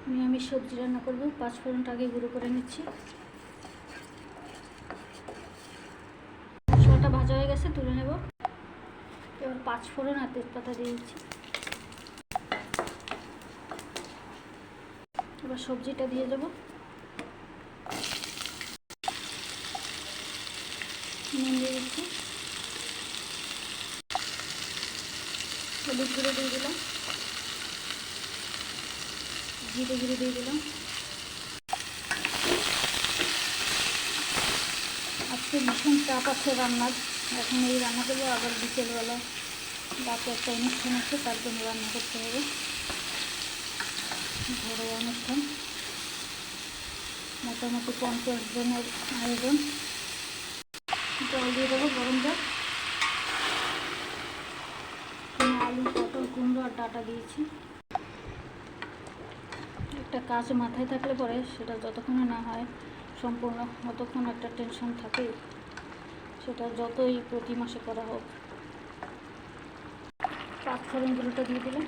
নিরামিষ সবজি রান্না করব। 5 ফোড়নটা আগে গুঁড়ো করে নিচ্ছি। মশলাটা ভাজা হয়ে গেছে, তুলে নেব। এবার 5 ফোড়ন আর তেজপাতা দিয়ে দিচ্ছি। এবার সবজিটা দিয়ে দেবো। নুন দিয়ে দিচ্ছি, হলুদ গুঁড়ো দিয়ে দিলাম, জিরে গুঁড়ো দিয়ে দিলাম। আজকে ভীষণ চাপ আছে রান্নার। এখন এই রান্না করবো, আবার বিকেলবেলা রাতে একটা অনুষ্ঠান আছে, তার জন্য রান্না করতে হবে। ঘরোয়া অনুষ্ঠান, মোটামুটি 50 জনের আয়োজন। জল দিয়ে দেবো, গরম জল। আলু, পটল, কুমড়ো আর ডাঁটা দিয়েছি। একটা কাজ মাথায় থাকলে পরে সেটা যতক্ষণে না হয় সম্পূর্ণ, ততক্ষণ একটা টেনশন থাকে, সেটা যতই প্রতি মাসে করা হোক। 5 ফোড়নগুলোটা দিয়ে দিলাম।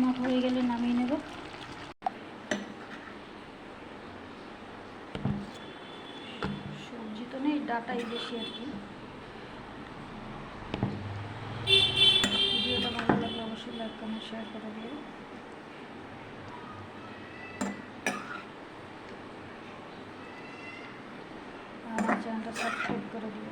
মাখ হয়ে গেলে নামিয়ে নেব। সবজি তো নেই, ডাটাই বেশি আর কি। ভিডিওটা ভালো লাগলে অবশ্যই লাইক, কমেন্ট, শেয়ার করে দিও। আর আমার চ্যানেলটা সাবস্ক্রাইব করে দিও।